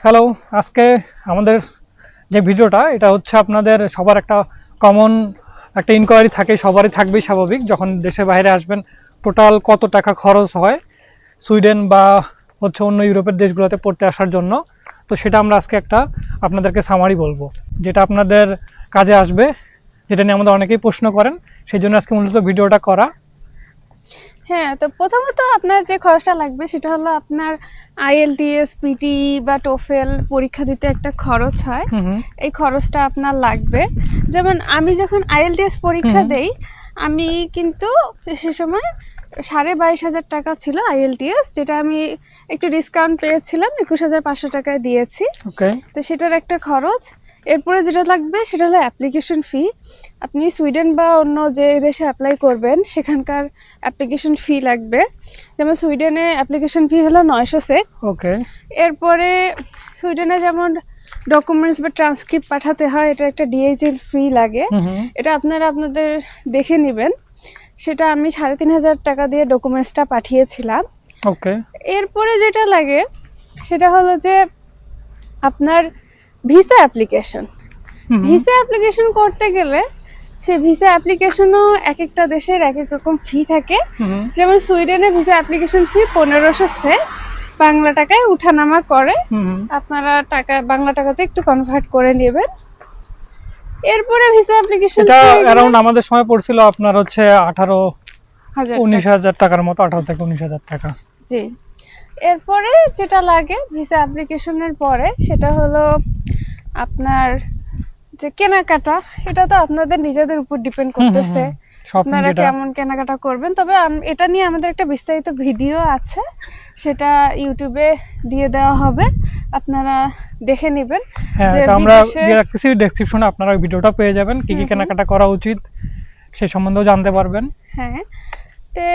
Hello, আজকে আমাদের যে ভিডিওটা এটা হচ্ছে আপনাদের সবার একটা কমন একটা ইনকোয়ারি থাকে, সবারই থাকবেই স্বাভাবিক। যখন দেশের বাইরে আসবেন টোটাল কত টাকা খরচ হয় সুইডেন বা হচ্ছে অন্য ইউরোপের দেশগুলোতে পড়তে আসার জন্য। তো সেটা আমরা আজকে একটা আপনাদেরকে সামারি বলবো, যেটা আপনাদের কাজে আসবে, যেটা নিয়ে আমাদের অনেকেই প্রশ্ন করেন। সেই জন্য আজকে মূলত ভিডিওটা করা। হ্যাঁ, তো প্রথমত আপনার যে খরচটা লাগবে সেটা হলো আপনার আইএলটিএস, পিটি বা টোফেল পরীক্ষা দিতে একটা খরচ হয়। এই খরচটা আপনার লাগবে। যেমন আমি যখন আইএলটিএস পরীক্ষা দেই, আমি কিন্তু সে সময় 22,500 টাকা ছিল আইএলটিএস, যেটা আমি একটু ডিসকাউন্ট পেয়েছিলাম, 21,500 টাকায় দিয়েছি। ওকে, তো সেটার একটা খরচ। এরপরে যেটা লাগবে সেটা হলো অ্যাপ্লিকেশন ফি। আপনি সুইডেন বা অন্য যে দেশে অ্যাপ্লাই করবেন সেখানকার অ্যাপ্লিকেশন ফি লাগবে। যেমন সুইডেনে অ্যাপ্লিকেশন ফি হলো 900 SEK। ওকে। এরপরে সুইডেনে যেমন ডকুমেন্টস বা ট্রান্সক্রিপ্ট পাঠাতে হয়, এটা একটা ডিএইচএল ফি লাগে। এটা আপনারা আপনাদের দেখে নেবেন। সেটা আমি 3,500 টাকা দিয়ে ডকুমেন্টসটা পাঠিয়েছিলাম। ওকে। এরপরে যেটা লাগে সেটা হলো যে আপনার ভিসা অ্যাপ্লিকেশন। ভিসা অ্যাপ্লিকেশন করতে গেলে সেই ভিসা অ্যাপ্লিকেশনও এক একটা দেশের এক এক রকম ফি থাকে। যেমন সুইডেনে visa application fee 1500 SEK, Bangla টাকায় উঠানামা করে। আপনারা টাকা বাংলা টাকাতে একটু কনভার্ট করে নেবেন। এরপরে ভিসা অ্যাপ্লিকেশন এটা অ্যারাউন্ড আমাদের সময় পড়ছিল আপনার হচ্ছে 19,000 টাকার মতো, 18 থেকে 19,000 টাকা। জি। এরপরে যেটা লাগে ভিসা অ্যাপ্লিকেশনের পরে সেটা হলো আপনার যে কেনাকাটা। এটা তো আপনাদের নিজেদের উপর ডিপেন্ড করতেছে আপনারা কেমন কেনাকাটা করবেন। তবে এটা নিয়ে আমাদের একটা বিস্তারিত ভিডিও আছে, সেটা ইউটিউবে দিয়ে দেওয়া হবে, আপনারা দেখে নেবেন। যে আমরা দিয়ে রাখতেছি ডেসক্রিপশনে, আপনারা ভিডিওটা পেয়ে যাবেন, কি কি কেনাকাটা করা উচিত সেই সম্বন্ধেও জানতে পারবেন। হ্যাঁ, তে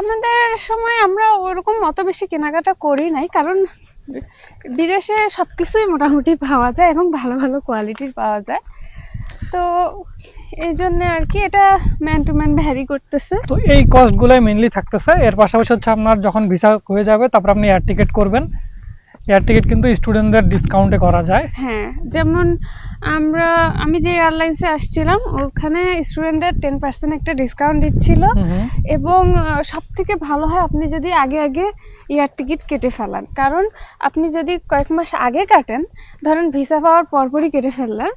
আমাদের সময় আমরা ওরকম অত বেশি কেনাকাটা করি নাই, কারণ বিদেশে সব কিছুই মোটামুটি পাওয়া যায় এবং ভালো ভালো কোয়ালিটির পাওয়া যায়। তো এই জন্য আর কি এটা ম্যান টু ম্যান ভ্যারি করতেছে। তো এই কস্টগুলোই মেইনলি থাকতেছে। এর পাশাপাশি হচ্ছে আপনার যখন ভিসা হয়ে যাবে তারপর আপনি এয়ার টিকিট করবেন। এয়ার টিকিট কিন্তু স্টুডেন্টদের ডিসকাউন্টে করা যায়। হ্যাঁ, যেমন আমি যে এয়ারলাইন্সে আসছিলাম ওখানে স্টুডেন্টদের 10% একটা ডিসকাউন্ট দিচ্ছিল। এবং সব থেকে ভালো হয় আপনি যদি আগে আগে এয়ার টিকিট কেটে ফেলান, কারণ আপনি যদি কয়েক মাস আগে কাটেন, ধরেন ভিসা পাওয়ার পরপরই কেটে ফেললেন,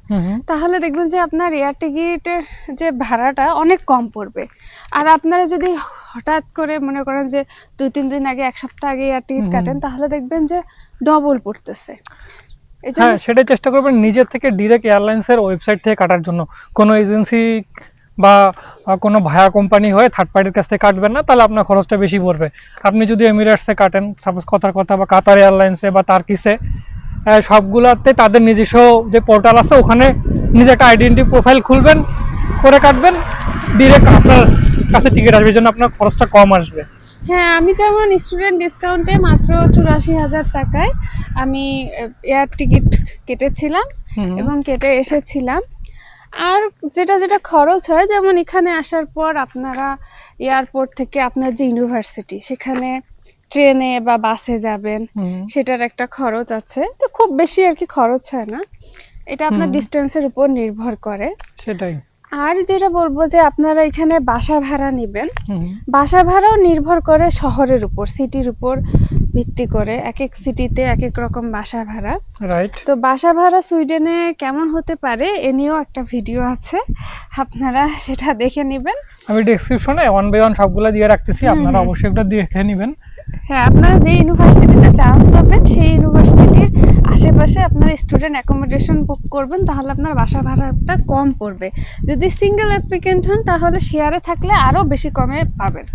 তাহলে দেখবেন যে আপনার এয়ার টিকিটের যে ভাড়াটা অনেক কম পড়বে। আর আপনারা যদি হঠাৎ করে মনে করেন যে 2-3 দিন আগে, এক সপ্তাহ আগে এয়ার টিকিট কাটেন, তাহলে দেখবেন যে ডবল পড়তেছে। হ্যাঁ, সেটাই চেষ্টা করবেন নিজের থেকে ডিরেক্ট এয়ারলাইন্সের ওয়েবসাইট থেকে কাটার জন্য। কোনো এজেন্সি বা কোনো ভায়া কোম্পানি হয়ে থার্ড পার্টির কাছ থেকে কাটবেন না, তাহলে আপনার খরচটা বেশি পড়বে। আপনি যদি এমিরেটসে কাটেন, সাপোজ কথার কথা, বা কাতার এয়ারলাইন্সে বা টার্কিসে, সবগুলোতে তাদের নিজস্ব যে পোর্টাল আছে, ওখানে নিজে একটা আইডেন্টি প্রোফাইল খুলবেন, করে কাটবেন, ডিরেক্ট আপনার কাছে টিকিট আসবে, এই জন্য আপনার খরচটা কম আসবে। হ্যাঁ, আমি যেমন স্টুডেন্ট ডিসকাউন্টে মাত্র 84,000 টাকায় আমি এয়ার টিকিট কেটেছিলাম এবং কেটে এসেছিলাম। আর যেটা যেটা খরচ হয়, যেমন এখানে আসার পর আপনারা এয়ারপোর্ট থেকে আপনার যে ইউনিভার্সিটি, সেখানে ট্রেনে বা বাসে যাবেন, সেটার একটা খরচ আছে। তো খুব বেশি আর কি খরচ হয় না, এটা আপনার ডিস্টেন্সের উপর নির্ভর করে। সেটাই। আর যেটা বলবো যে আপনারা এখানে বাসা ভাড়া নেবেন, বাসা ভাড়াও নির্ভর করে শহরের উপর, সিটির উপর ভিত্তি করে। এক এক সিটিতে এক এক রকম বাসা ভাড়া। রাইট। তো বাসা ভাড়া সুইডেনে কেমন হতে পারে এ নিয়েও একটা ভিডিও আছে, আপনারা সেটা দেখে নেবেন। আমি ডেসক্রিপশনে 1 বাই 1 সবগুলো দিয়ে রাখতেছি, আপনারা অবশ্যই একটা দেখে নেবেন। হ্যাঁ, আপনারা যে ইউনিভার্সিটিতে চান্স পাবেন সেই ইউনিভার্সিটির আশেপাশে আপনার স্টুডেন্ট অ্যাকোমোডেশন বুক করবেন, তাহলে আপনার বাসা ভাড়াটা কম পড়বে। যদি সিঙ্গেল অ্যাপ্লিকেন্ট হন তাহলে শেয়ারে থাকলে আরও বেশি কমে পাবেন।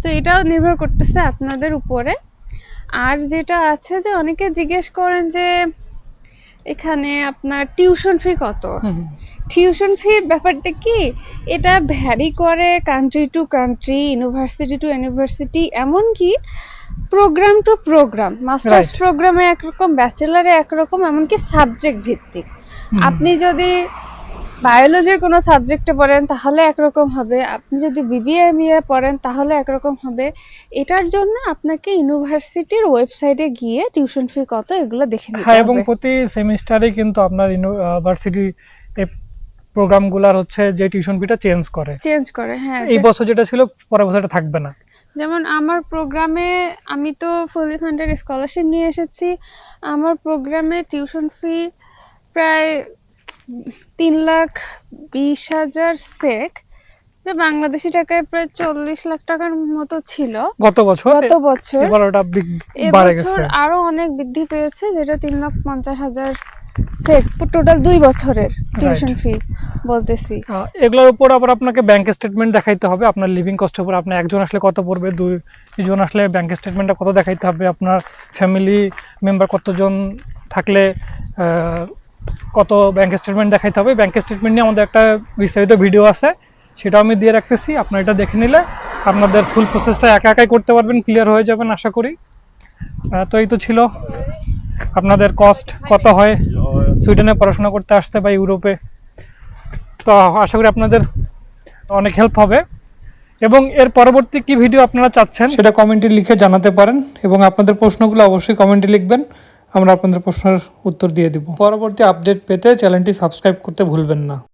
তো এটাও নির্ভর করতেছে আপনাদের উপরে। আর যেটা আছে যে অনেকে জিজ্ঞেস করেন যে এখানে আপনার টিউশন ফি কত। টিউশন ফি ব্যাপারটা কি, এটা ভ্যারি করে country to country, university two university, এমনকি প্রোগ্রাম টু প্রোগ্রাম। মাস্টার্স প্রোগ্রামে একরকম, ব্যাচেলারে একরকম, এমনকি সাবজেক্ট ভিত্তিক। আপনি যদি বায়োলজির কোনো সাবজেক্টে পড়েন তাহলে একরকম হবে, আপনি যদি বিবিএ এমএ পড়েন তাহলে একরকম হবে। এটার জন্য আপনাকে ইউনিভার্সিটির ওয়েবসাইটে গিয়ে টিউশন ফি কত এগুলো দেখে নিতে হ্যাঁ, এবং হবে। প্রতি সেমিস্টারে কিন্তু আপনার ইউনিভার্সিটি প্রোগ্রামগুলোর হচ্ছে যে টিউশন ফিটা চেঞ্জ করে। হ্যাঁ, এই বছর যেটা ছিল পরের বছর এটা থাকবে না। যেমন আমার প্রোগ্রামে আমি তো ফুলি ফান্ডেড স্কলারশিপ নিয়ে এসেছি, আমার প্রোগ্রামে টিউশন ফি প্রায় 3,20,000 সেক, যে বাংলাদেশি টাকায় প্রায় 40 লাখ টাকার মতো ছিল গত বছর। এবার ওটা বাড়ে গেছে, এবছর আরো অনেক বৃদ্ধি পেয়েছে, যেটা 3,50,000 সেক টোটাল 2 বছরের টিউশন ফি বলতেছি। এগুলোর উপর আবার আপনাকে ব্যাংক স্টেটমেন্ট দেখাইতে হবে, আপনার লিভিং কস্টের উপর আপনি একজন আসলে কত পড়বে, 2 জন আসলে ব্যাংক স্টেটমেন্টটা কত দেখাইতে হবে, আপনার ফ্যামিলি মেম্বার কতজন থাকলে কত ব্যাংক স্টেটমেন্ট দেখাইতে হবে। ব্যাংক স্টেটমেন্ট নিয়ে আমাদের একটা বিস্তারিত ভিডিও আছে, সেটাও আমি দিয়ে রাখতেছি, আপনার এটা দেখে নিলে আপনাদের ফুল প্রসেসটা একা একাই করতে পারবেন, ক্লিয়ার হয়ে যাবেন আশা করি। তো এই তো ছিল আপনাদের কস্ট কত হয় সুইডেনে পড়াশোনা করতে আসতে বা ইউরোপে। তো আশা করি আপনাদের অনেক হেল্প হবে, এবং এর পরবর্তী কি ভিডিও আপনারা চাচ্ছেন সেটা কমেন্টে লিখে জানাতে পারেন, এবং আপনাদের প্রশ্নগুলো অবশ্যই কমেন্টে লিখবেন, আমরা আপনাদের প্রশ্নের উত্তর দিয়ে দিব। পরবর্তী আপডেট পেতে চ্যানেলটি সাবস্ক্রাইব করতে ভুলবেন না।